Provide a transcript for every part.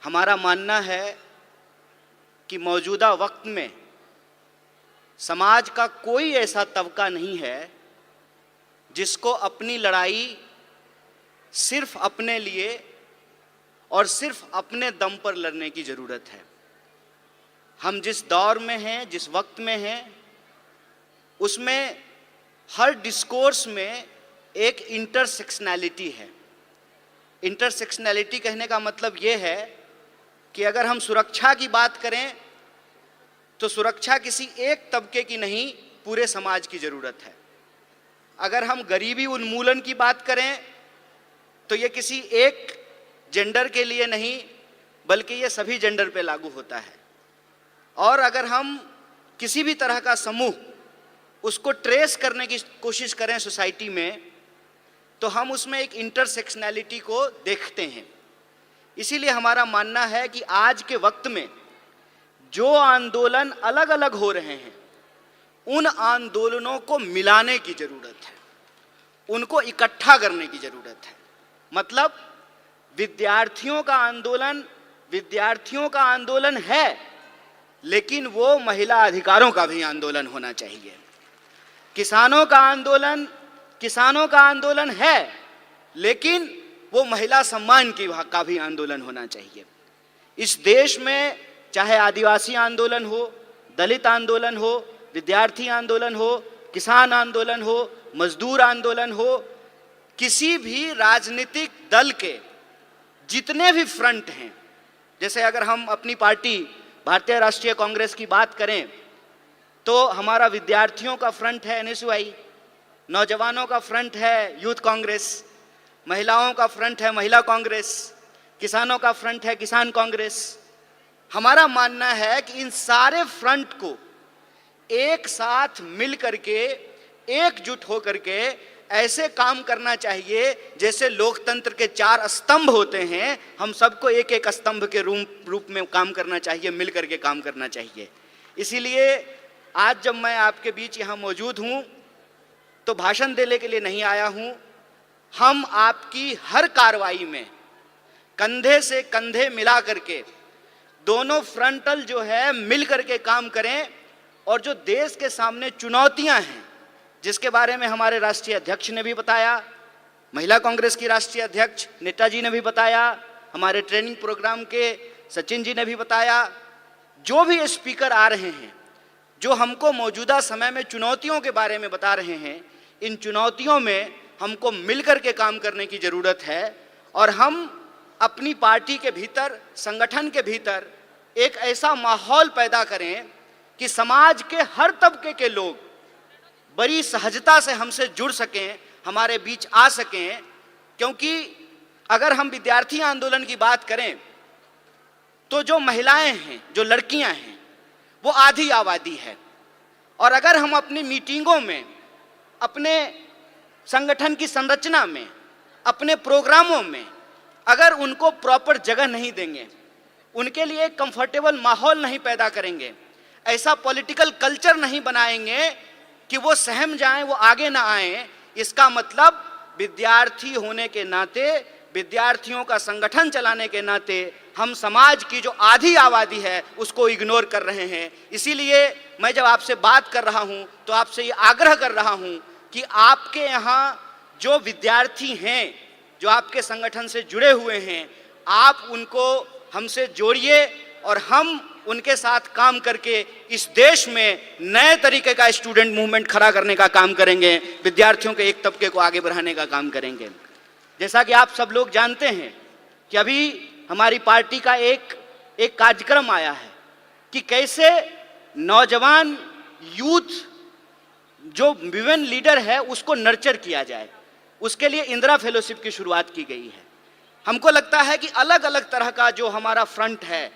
हमारा मानना है कि मौजूदा वक्त में समाज का कोई ऐसा तबका नहीं है जिसको अपनी लड़ाई सिर्फ अपने लिए और सिर्फ अपने दम पर लड़ने की ज़रूरत है। हम जिस दौर में हैं, जिस वक्त में हैं, उसमें हर डिस्कोर्स में एक इंटरसेक्शनैलिटी है। इंटरसेक्शनैलिटी कहने का मतलब ये है कि अगर हम सुरक्षा की बात करें तो सुरक्षा किसी एक तबके की नहीं, पूरे समाज की ज़रूरत है। अगर हम गरीबी उन्मूलन की बात करें तो ये किसी एक जेंडर के लिए नहीं, बल्कि ये सभी जेंडर पे लागू होता है। और अगर हम किसी भी तरह का समूह उसको ट्रेस करने की कोशिश करें सोसाइटी में, तो हम उसमें एक इंटरसेक्शनैलिटी को देखते हैं। इसीलिए हमारा मानना है कि आज के वक्त में जो आंदोलन अलग अलग हो रहे हैं, उन आंदोलनों को मिलाने की ज़रूरत है, उनको इकट्ठा करने की ज़रूरत है। मतलब विद्यार्थियों का आंदोलन है, लेकिन वो महिला अधिकारों का भी आंदोलन होना चाहिए। किसानों का आंदोलन है, लेकिन वो महिला सम्मान का भी आंदोलन होना चाहिए। इस देश में चाहे आदिवासी आंदोलन हो, दलित आंदोलन हो, विद्यार्थी आंदोलन हो, किसान आंदोलन हो, मजदूर आंदोलन हो, किसी भी राजनीतिक दल के जितने भी फ्रंट हैं, जैसे अगर हम अपनी पार्टी भारतीय राष्ट्रीय कांग्रेस की बात करें तो हमारा विद्यार्थियों का फ्रंट है NSUI, नौजवानों का फ्रंट है यूथ कांग्रेस, महिलाओं का फ्रंट है महिला कांग्रेस, किसानों का फ्रंट है किसान कांग्रेस। हमारा मानना है कि इन सारे फ्रंट को एक साथ मिल करके, एकजुट हो करके ऐसे काम करना चाहिए जैसे लोकतंत्र के 4 स्तंभ होते हैं। हम सबको एक एक स्तंभ के रूप में काम करना चाहिए, मिल करके काम करना चाहिए। इसीलिए आज जब मैं आपके बीच यहाँ मौजूद हूँ तो भाषण देने के लिए नहीं आया हूँ। हम आपकी हर कार्रवाई में कंधे से कंधे मिला करके दोनों फ्रंटल जो है मिल करके काम करें, और जो देश के सामने चुनौतियां हैं, जिसके बारे में हमारे राष्ट्रीय अध्यक्ष ने भी बताया, महिला कांग्रेस की राष्ट्रीय अध्यक्ष नेता जी ने भी बताया, हमारे ट्रेनिंग प्रोग्राम के सचिन जी ने भी बताया, जो भी स्पीकर आ रहे हैं जो हमको मौजूदा समय में चुनौतियों के बारे में बता रहे हैं, इन चुनौतियों में हमको मिलकर के काम करने की ज़रूरत है। और हम अपनी पार्टी के भीतर, संगठन के भीतर एक ऐसा माहौल पैदा करें कि समाज के हर तबके के लोग बड़ी सहजता से हमसे जुड़ सकें, हमारे बीच आ सकें। क्योंकि अगर हम विद्यार्थी आंदोलन की बात करें तो जो महिलाएं हैं, जो लड़कियां हैं, वो आधी आबादी है। और अगर हम अपनी मीटिंगों में, अपने संगठन की संरचना में, अपने प्रोग्रामों में अगर उनको प्रॉपर जगह नहीं देंगे, उनके लिए एक कंफर्टेबल माहौल नहीं पैदा करेंगे, ऐसा पॉलिटिकल कल्चर नहीं बनाएंगे कि वो सहम जाएं, वो आगे ना आएं, इसका मतलब विद्यार्थी होने के नाते, विद्यार्थियों का संगठन चलाने के नाते हम समाज की जो आधी आबादी है उसको इग्नोर कर रहे हैं। इसीलिए मैं जब आपसे बात कर रहा हूं तो आपसे ये आग्रह कर रहा हूं कि आपके यहाँ जो विद्यार्थी हैं, जो आपके संगठन से जुड़े हुए हैं, आप उनको हमसे जोड़िए और हम उनके साथ काम करके इस देश में नए तरीके का स्टूडेंट मूवमेंट खड़ा करने का काम करेंगे, विद्यार्थियों के एक तबके को आगे बढ़ाने का काम करेंगे। जैसा कि आप सब लोग जानते हैं कि अभी हमारी पार्टी का एक कार्यक्रम आया है कि कैसे नौजवान यूथ जो विमेन लीडर है उसको नर्चर किया जाए। उसके लिए इंदिरा फेलोशिप की शुरुआत की गई है। हमको लगता है कि अलग अलग तरह का जो हमारा फ्रंट है,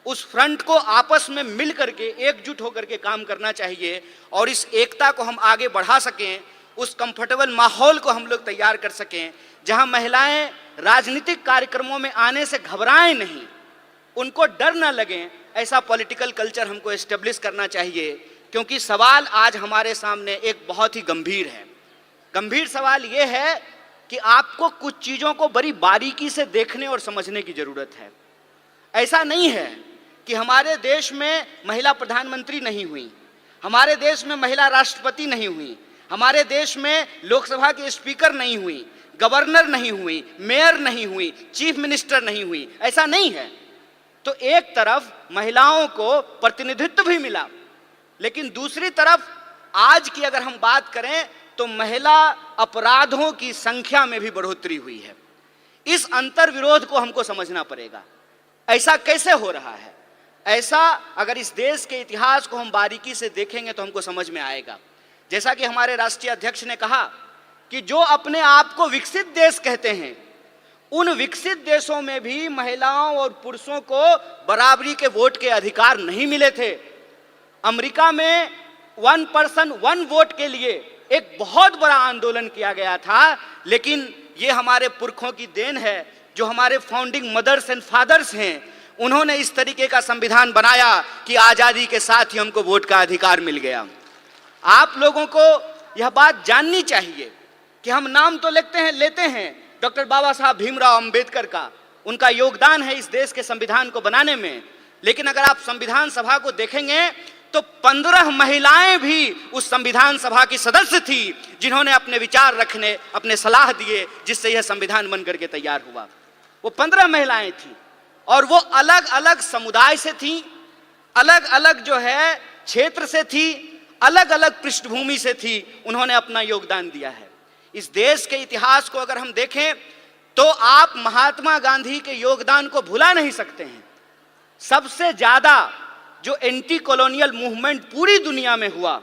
उस फ्रंट को आपस में मिल करके, एकजुट होकर के काम करना चाहिए और इस एकता को हम आगे बढ़ा सकें, उस कंफर्टेबल माहौल को हम लोग तैयार कर सकें जहां महिलाएं राजनीतिक कार्यक्रमों में आने से घबराएं नहीं, उनको डर ना लगे, ऐसा पॉलिटिकल कल्चर हमको एस्टेब्लिश करना चाहिए। क्योंकि सवाल आज हमारे सामने एक बहुत ही गंभीर है। गंभीर सवाल ये है कि आपको कुछ चीज़ों को बड़ी बारीकी से देखने और समझने की ज़रूरत है। ऐसा नहीं है कि हमारे देश में महिला प्रधानमंत्री नहीं हुई, हमारे देश में महिला राष्ट्रपति नहीं हुई, हमारे देश में लोकसभा की स्पीकर नहीं हुई, गवर्नर नहीं हुई, मेयर नहीं हुई, चीफ मिनिस्टर नहीं हुई, ऐसा नहीं है। तो एक तरफ महिलाओं को प्रतिनिधित्व भी मिला, लेकिन दूसरी तरफ आज की अगर हम बात करें तो महिला अपराधों की संख्या में भी बढ़ोतरी हुई है। इस अंतर विरोध को हमको समझना पड़ेगा, ऐसा कैसे हो रहा है। ऐसा अगर इस देश के इतिहास को हम बारीकी से देखेंगे तो हमको समझ में आएगा। जैसा कि हमारे राष्ट्रीय अध्यक्ष ने कहा कि जो अपने आप को विकसित देश कहते हैं, उन विकसित देशों में भी महिलाओं और पुरुषों को बराबरी के वोट के अधिकार नहीं मिले थे। अमेरिका में 1 पर्सन 1 वोट के लिए एक बहुत बड़ा आंदोलन किया गया था, लेकिन ये हमारे पुरखों की देन है, जो हमारे फाउंडिंग मदर्स एंड फादर्स हैं, उन्होंने इस तरीके का संविधान बनाया कि आजादी के साथ ही हमको वोट का अधिकार मिल गया। आप लोगों को यह बात जाननी चाहिए कि हम नाम तो लेते हैं डॉक्टर बाबा साहब भीमराव अंबेडकर का, उनका योगदान है इस देश के संविधान को बनाने में, लेकिन अगर आप संविधान सभा को देखेंगे तो 15 महिलाएं भी उस संविधान सभा की सदस्य थी, जिन्होंने अपने विचार रखने, अपने सलाह दिए, जिससे यह संविधान बन करके तैयार हुआ। वो 15 महिलाएं थी और वो अलग अलग समुदाय से थी, अलग अलग जो है क्षेत्र से थी, अलग अलग पृष्ठभूमि से थी, उन्होंने अपना योगदान दिया है। इस देश के इतिहास को अगर हम देखें तो आप महात्मा गांधी के योगदान को भुला नहीं सकते हैं। सबसे ज्यादा जो एंटी कॉलोनियल मूवमेंट पूरी दुनिया में हुआ,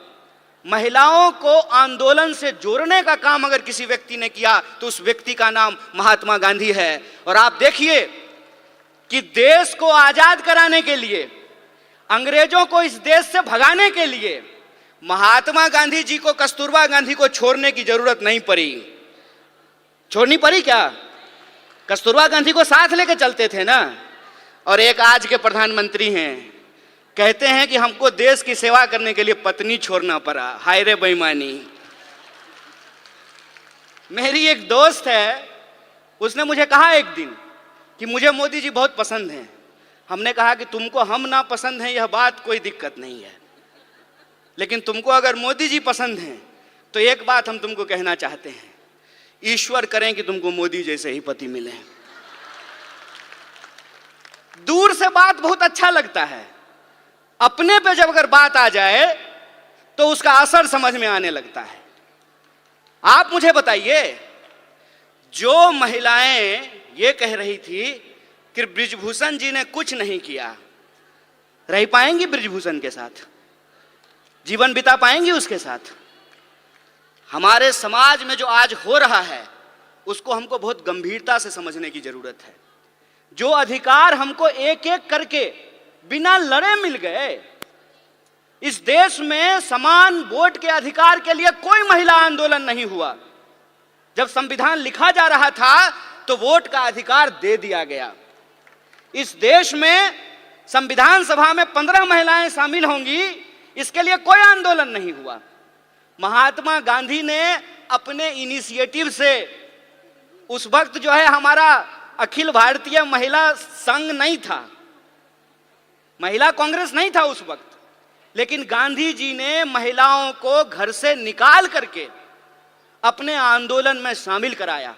महिलाओं को आंदोलन से जोड़ने का काम अगर किसी व्यक्ति ने किया तो उस व्यक्ति का नाम महात्मा गांधी है। और आप देखिए कि देश को आजाद कराने के लिए, अंग्रेजों को इस देश से भगाने के लिए महात्मा गांधी जी को कस्तूरबा गांधी को छोड़ने की जरूरत नहीं पड़ी। छोड़नी पड़ी क्या? कस्तूरबा गांधी को साथ लेके चलते थे ना। और एक आज के प्रधानमंत्री हैं, कहते हैं कि हमको देश की सेवा करने के लिए पत्नी छोड़ना पड़ा। हाय रे बेईमानी। मेरी एक दोस्त है, उसने मुझे कहा एक दिन कि मुझे मोदी जी बहुत पसंद हैं। हमने कहा कि तुमको हम ना पसंद हैं यह बात कोई दिक्कत नहीं है, लेकिन तुमको अगर मोदी जी पसंद हैं तो एक बात हम तुमको कहना चाहते हैं, ईश्वर करें कि तुमको मोदी जैसे ही पति मिले। दूर से बात बहुत अच्छा लगता है, अपने पे जब अगर बात आ जाए तो उसका असर समझ में आने लगता है। आप मुझे बताइए, जो महिलाएं ये कह रही थी कि बृजभूषण जी ने कुछ नहीं किया, रह पाएंगी बृजभूषण के साथ? जीवन बिता पाएंगी उसके साथ? हमारे समाज में जो आज हो रहा है उसको हमको बहुत गंभीरता से समझने की जरूरत है। जो अधिकार हमको एक एक करके बिना लड़े मिल गए, इस देश में समान वोट के अधिकार के लिए कोई महिला आंदोलन नहीं हुआ। जब संविधान लिखा जा रहा था तो वोट का अधिकार दे दिया गया। इस देश में संविधान सभा में 15 महिलाएं शामिल होंगी, इसके लिए कोई आंदोलन नहीं हुआ। महात्मा गांधी ने अपने इनिशिएटिव से, उस वक्त जो है हमारा अखिल भारतीय महिला संघ नहीं था, महिला कांग्रेस नहीं था उस वक्त, लेकिन गांधी जी ने महिलाओं को घर से निकाल करके अपने आंदोलन में शामिल कराया।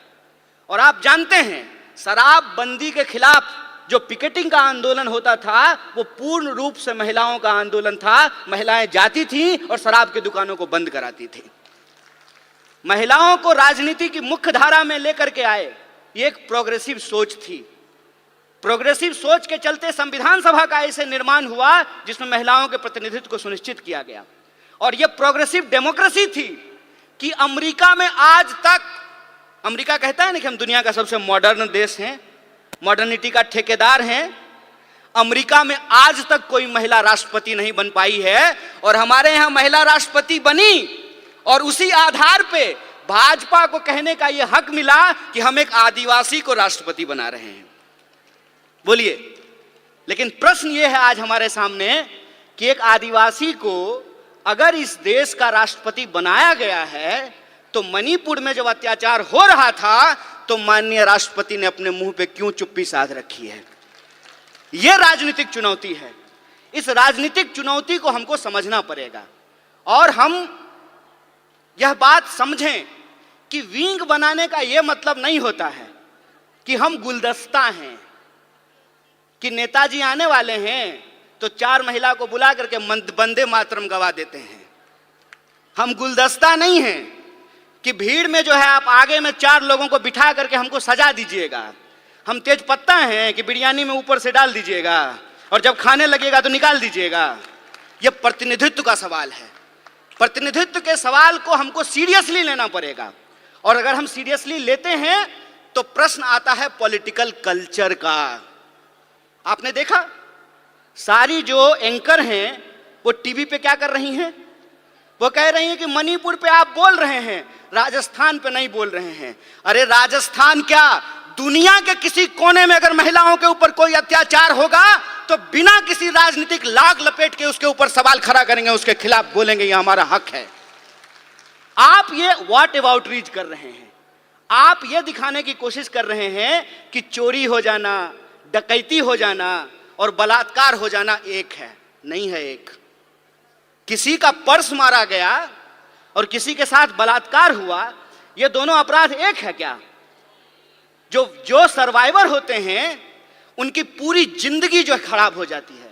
और आप जानते हैं, शराबबंदी के खिलाफ जो पिकेटिंग का आंदोलन होता था वो पूर्ण रूप से महिलाओं का आंदोलन था। महिलाएं जाती थीं और शराब की दुकानों को बंद कराती थी। महिलाओं को राजनीति की मुख्य धारा में लेकर के आए, ये एक प्रोग्रेसिव सोच थी। प्रोग्रेसिव सोच के चलते संविधान सभा का ऐसे निर्माण हुआ जिसमें महिलाओं के प्रतिनिधित्व को सुनिश्चित किया गया। और यह प्रोग्रेसिव डेमोक्रेसी थी कि अमेरिका में आज तक, अमेरिका कहता है ना कि हम दुनिया का सबसे मॉडर्न देश हैं, मॉडर्निटी का ठेकेदार हैं, अमेरिका में आज तक कोई महिला राष्ट्रपति नहीं बन पाई है। और हमारे यहाँ महिला राष्ट्रपति बनी और उसी आधार पे भाजपा को कहने का यह हक मिला कि हम एक आदिवासी को राष्ट्रपति बना रहे हैं। बोलिए, लेकिन प्रश्न यह है आज हमारे सामने कि एक आदिवासी को अगर इस देश का राष्ट्रपति बनाया गया है तो मणिपुर में जब अत्याचार हो रहा था तो माननीय राष्ट्रपति ने अपने मुंह पे क्यों चुप्पी साध रखी है? यह राजनीतिक चुनौती है। इस राजनीतिक चुनौती को हमको समझना पड़ेगा और हम यह बात समझें कि विंग बनाने का यह मतलब नहीं होता है कि हम गुलदस्ता हैं, कि नेताजी आने वाले हैं तो 4 महिला को बुला करके वंदे मातरम गवा देते हैं। हम गुलदस्ता नहीं हैं कि भीड़ में जो है आप आगे में 4 लोगों को बिठा करके हमको सजा दीजिएगा। हम तेज पत्ता हैं कि बिरयानी में ऊपर से डाल दीजिएगा और जब खाने लगेगा तो निकाल दीजिएगा। यह प्रतिनिधित्व का सवाल है। प्रतिनिधित्व के सवाल को हमको सीरियसली लेना पड़ेगा और अगर हम सीरियसली लेते हैं तो प्रश्न आता है पॉलिटिकल कल्चर का। आपने देखा सारी जो एंकर हैं वो टीवी पे क्या कर रही हैं? वो कह रही हैं कि मणिपुर पे आप बोल रहे हैं, राजस्थान पे नहीं बोल रहे हैं। अरे राजस्थान क्या, दुनिया के किसी कोने में अगर महिलाओं के ऊपर कोई अत्याचार होगा तो बिना किसी राजनीतिक लाग लपेट के उसके ऊपर सवाल खड़ा करेंगे, उसके खिलाफ बोलेंगे ये हमारा हक है। आप ये व्हाट अबाउट रीच कर रहे हैं। आप ये दिखाने की कोशिश कर रहे हैं कि चोरी हो जाना, डकैती हो जाना और बलात्कार हो जाना एक है। नहीं है एक। किसी का पर्स मारा गया और किसी के साथ बलात्कार हुआ, ये दोनों अपराध एक है क्या? जो सर्वाइवर होते हैं उनकी पूरी जिंदगी जो खराब हो जाती है।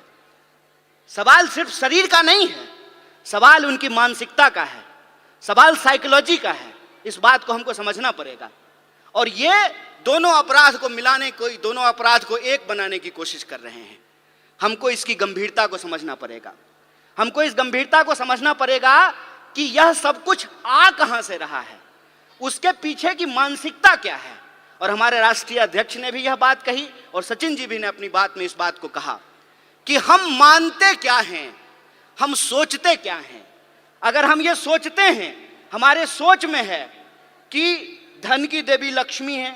सवाल सिर्फ शरीर का नहीं है, सवाल उनकी मानसिकता का है, सवाल साइकोलॉजी का है। इस बात को हमको समझना पड़ेगा और ये दोनों अपराध को मिलाने को, दोनों अपराध को एक बनाने की कोशिश कर रहे हैं। हमको इसकी गंभीरता को समझना पड़ेगा। हमको इस गंभीरता को समझना पड़ेगा कि यह सब कुछ आ कहां से रहा है, उसके पीछे की मानसिकता क्या है। और हमारे राष्ट्रीय अध्यक्ष ने भी यह बात कही और सचिन जी भी ने अपनी बात में इस बात को कहा कि हम मानते क्या हैं, हम सोचते क्या हैं। अगर हम ये सोचते हैं, हमारे सोच में है कि धन की देवी लक्ष्मी है,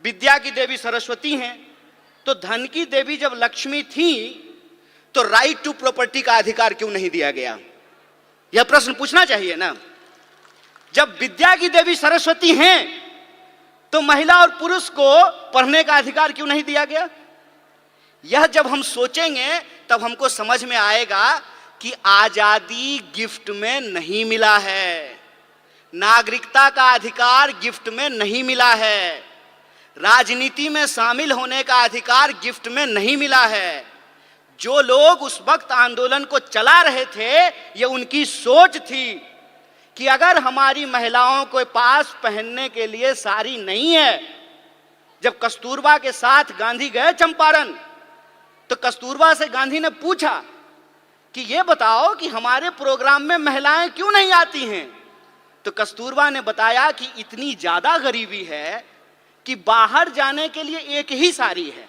विद्या की देवी सरस्वती हैं, तो धन की देवी जब लक्ष्मी थी तो राइट टू प्रॉपर्टी का अधिकार क्यों नहीं दिया गया? यह प्रश्न पूछना चाहिए ना। जब विद्या की देवी सरस्वती हैं तो महिला और पुरुष को पढ़ने का अधिकार क्यों नहीं दिया गया? यह जब हम सोचेंगे तब हमको समझ में आएगा कि आजादी गिफ्ट में नहीं मिला है, नागरिकता का अधिकार गिफ्ट में नहीं मिला है, राजनीति में शामिल होने का अधिकार गिफ्ट में नहीं मिला है। जो लोग उस वक्त आंदोलन को चला रहे थे, यह उनकी सोच थी कि अगर हमारी महिलाओं के पास पहनने के लिए साड़ी नहीं है। जब कस्तूरबा के साथ गांधी गए चंपारण तो कस्तूरबा से गांधी ने पूछा कि ये बताओ कि हमारे प्रोग्राम में महिलाएं क्यों नहीं आती हैं? तो कस्तूरबा ने बताया कि इतनी ज्यादा गरीबी है कि बाहर जाने के लिए एक ही साड़ी है,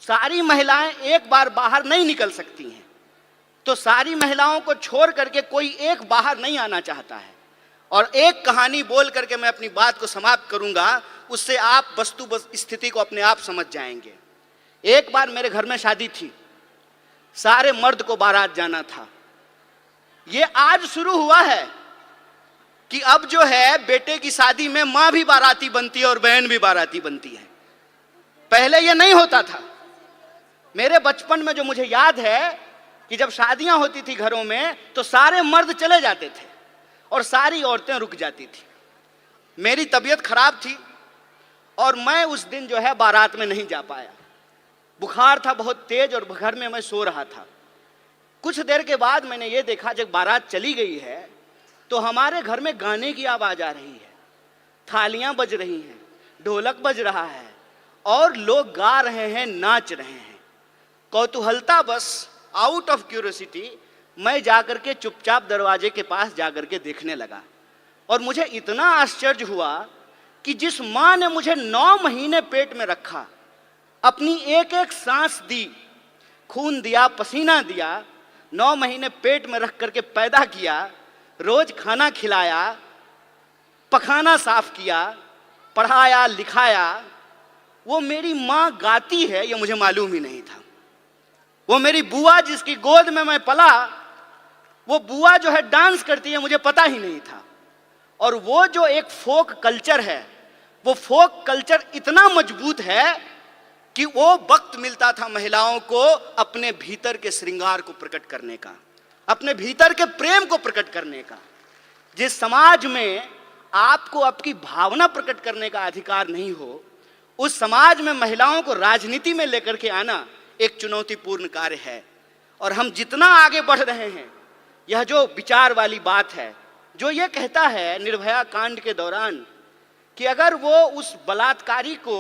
सारी महिलाएं एक बार बाहर नहीं निकल सकती हैं, तो सारी महिलाओं को छोड़ करके कोई एक बाहर नहीं आना चाहता है। और एक कहानी बोल करके मैं अपनी बात को समाप्त करूंगा, उससे आप वस्तु स्थिति को अपने आप समझ जाएंगे। एक बार मेरे घर में शादी थी, सारे मर्द को बारात जाना था। ये आज शुरू हुआ है कि अब जो है बेटे की शादी में मां भी बाराती बनती है और बहन भी बाराती बनती है। पहले ये नहीं होता था। मेरे बचपन में जो मुझे याद है कि जब शादियां होती थी घरों में तो सारे मर्द चले जाते थे और सारी औरतें रुक जाती थी। मेरी तबीयत खराब थी और मैं उस दिन जो है बारात में नहीं जा पाया। बुखार था बहुत तेज और घर में मैं सो रहा था। कुछ देर के बाद मैंने ये देखा, जब बारात चली गई है तो हमारे घर में गाने की आवाज आ रही है, थालियां बज रही हैं, ढोलक बज रहा है और लोग गा रहे हैं, नाच रहे हैं। कौतूहलता बस, आउट ऑफ क्यूरियोसिटी, मैं जाकर के चुपचाप दरवाजे के पास जाकर के देखने लगा और मुझे इतना आश्चर्य हुआ कि जिस मां ने मुझे 9 महीने पेट में रखा, अपनी एक एक सांस दी, खून दिया, पसीना दिया, 9 महीने पेट में रख करके पैदा किया, रोज खाना खिलाया, पखाना साफ किया, पढ़ाया लिखाया, वो मेरी मां गाती है ये मुझे मालूम ही नहीं था। वो मेरी बुआ जिसकी गोद में मैं पला, वो बुआ जो है डांस करती है, मुझे पता ही नहीं था। और वो जो एक फोक कल्चर है, वो फोक कल्चर इतना मजबूत है कि वो वक्त मिलता था महिलाओं को अपने भीतर के श्रृंगार को प्रकट करने का, अपने भीतर के प्रेम को प्रकट करने का। जिस समाज में आपको आपकी भावना प्रकट करने का अधिकार नहीं हो, उस समाज में महिलाओं को राजनीति में लेकर के आना एक चुनौतीपूर्ण कार्य है। और हम जितना आगे बढ़ रहे हैं, यह जो विचार वाली बात है, जो ये कहता है निर्भया कांड के दौरान कि अगर वो उस बलात्कारी को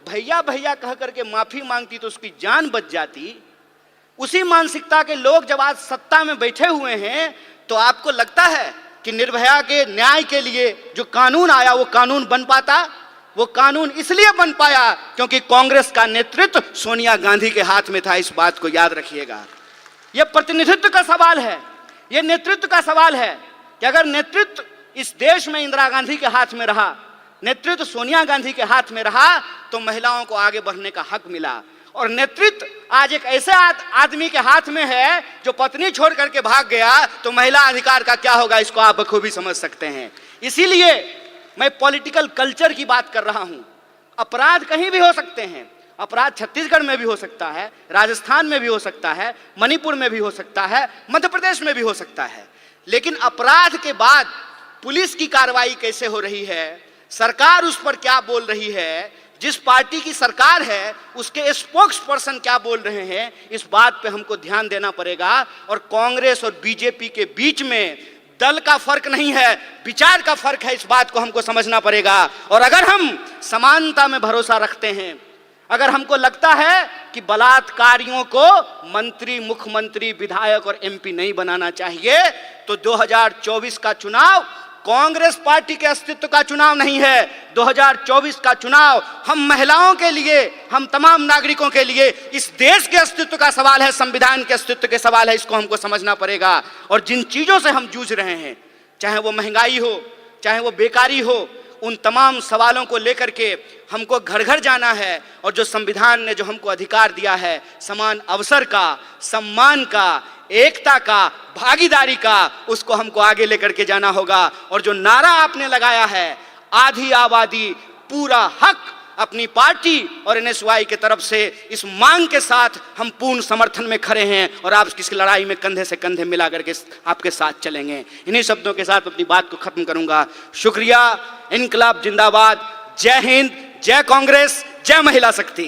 भैया भैया कह करके माफी मांगती तो उसकी जान बच जाती, उसी मानसिकता के लोग जब आज सत्ता में बैठे हुए हैं, तो आपको लगता है कि निर्भया के न्याय के लिए जो कानून आया वो कानून बन पाता? वो कानून इसलिए बन पाया क्योंकि कांग्रेस का नेतृत्व सोनिया गांधी के हाथ में था। इस बात को याद रखिएगा। यह प्रतिनिधित्व का सवाल है, यह नेतृत्व का सवाल है कि अगर नेतृत्व इस देश में इंदिरा गांधी के हाथ में रहा, नेतृत्व सोनिया गांधी के हाथ में रहा, तो महिलाओं को आगे बढ़ने का हक मिला। और नेतृत्व आज एक ऐसे आदमी के हाथ में है जो पत्नी छोड़ करके भाग गया, तो महिला अधिकार का क्या होगा, इसको आप बखूबी समझ सकते हैं। इसीलिए मैं पॉलिटिकल कल्चर की बात कर रहा हूं। अपराध कहीं भी हो सकते हैं, अपराध छत्तीसगढ़ में भी हो सकता है, राजस्थान में भी हो सकता है, मणिपुर में भी हो सकता है, मध्य प्रदेश में भी हो सकता है, लेकिन अपराध के बाद पुलिस की कार्रवाई कैसे हो रही है, सरकार उस पर क्या बोल रही है, जिस पार्टी की सरकार है उसके स्पोक्स पर्सन क्या बोल रहे हैं, इस बात पे हमको ध्यान देना पड़ेगा। और कांग्रेस और बीजेपी के बीच में दल का फर्क नहीं है, विचार का फर्क है, इस बात को हमको समझना पड़ेगा। और अगर हम समानता में भरोसा रखते हैं, अगर हमको लगता है कि बलात्कारियों को मंत्री, मुख्यमंत्री, विधायक और एमपी नहीं बनाना चाहिए, तो 2024 का चुनाव कांग्रेस पार्टी के अस्तित्व का चुनाव नहीं है। 2024 का चुनाव हम महिलाओं के लिए, हम तमाम नागरिकों के लिए, इस देश के अस्तित्व का सवाल है, संविधान के अस्तित्व के सवाल है। इसको हमको समझना पड़ेगा। और जिन चीजों से हम जूझ रहे हैं, चाहे वो महंगाई हो, चाहे वो बेकारी हो, उन तमाम सवालों को लेकर के हमको घर घर जाना है। और जो संविधान ने जो हमको अधिकार दिया है, समान अवसर का, सम्मान का, एकता का, भागीदारी का, उसको हमको आगे लेकर के जाना होगा। और जो नारा आपने लगाया है, आधी आबादी पूरा हक, अपनी पार्टी और एनएसवाई के तरफ से इस मांग के साथ हम पूर्ण समर्थन में खड़े हैं और आप किस लड़ाई में कंधे से कंधे मिला करके आपके साथ चलेंगे। इन्हीं शब्दों के साथ अपनी बात को खत्म करूंगा। शुक्रिया। इनकलाब जिंदाबाद। जय हिंद, जय कांग्रेस, जय महिला शक्ति।